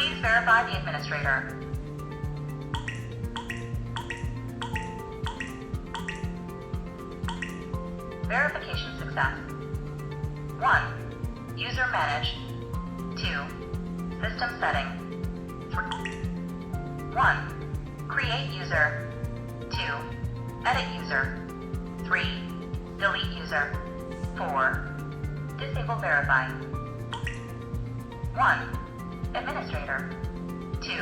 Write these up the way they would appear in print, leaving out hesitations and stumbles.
Please verify the administrator. Verification success. 1. User manage. 2. System setting. 1. Create user. 2. Edit user. 3. Delete user. 4. Disable verify. 1. Administrator. 2.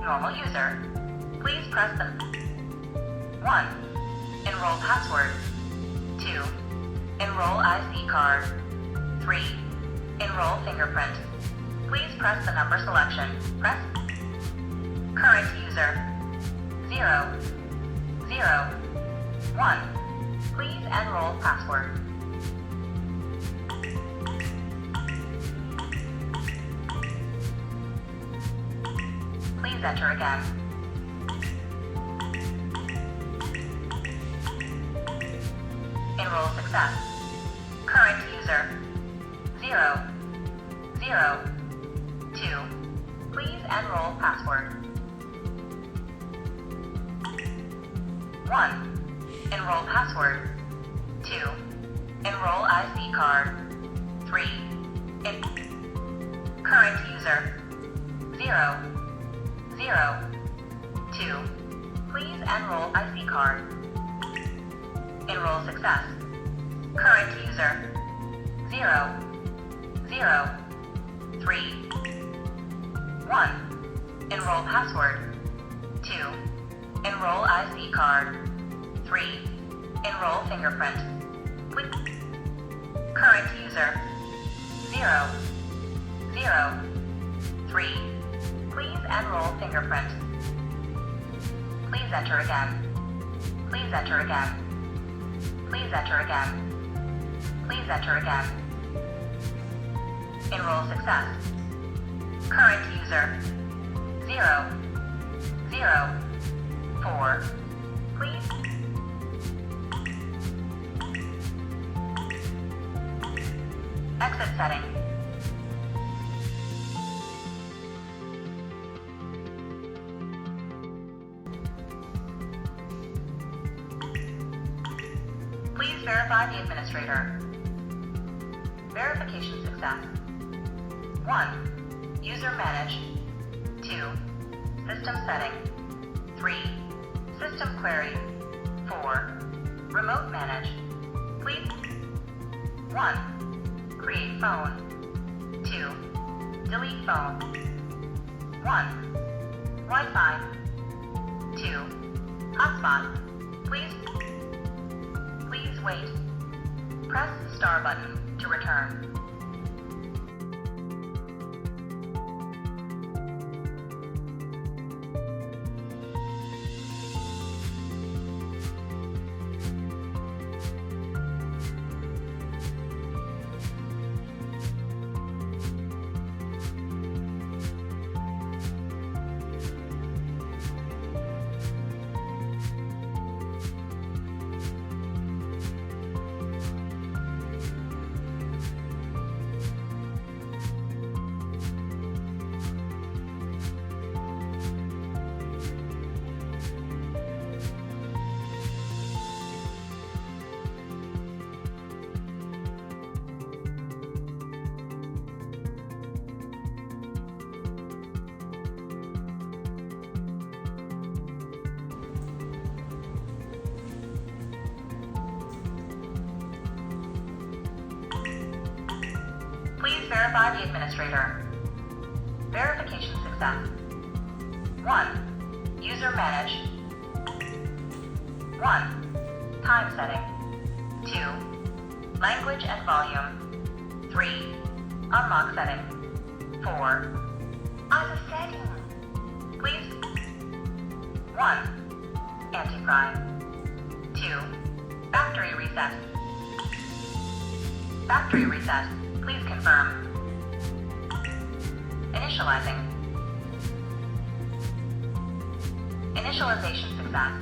Normal user. Please press the 1. Enroll password. 2. Enroll IC card. 3. Enroll fingerprint. Please press the number selection. Press current user. 0. 0. 1. Please enroll password. Please enter again. Enroll success. Current user. 0. 0. 2. Please enroll password. 1. Enroll password. 2. Enroll IC card. 3. Current user. 0. 0. 2. Please enroll IC card. Enroll success. Current user. 0. 0. 3. 1. Enroll password. 2. Enroll IC card. 3. Enroll fingerprint. Click. Current user. 0. 0. 3. Please enroll fingerprint. Please enter again. Please enter again. Please enter again. Please enter again. Enroll success. Current user. 0. 0. 4. Please. Exit setting. Please verify the administrator. Verification success. 1. User manage. 2. System setting. 3. System query. 4. Remote manage. Please. 1. Create phone. 2. Delete phone. 1. Wi-Fi. 2. Hotspot. Please wait. Press the star button to return. Please verify the administrator. Verification success. 1. User manage. 1. Time setting. 2. Language and volume. 3. Unlock setting. 4. Other setting. Please. 1. Anti-crime. 2. Factory reset. Factory reset. Please confirm. Initializing. Initialization success.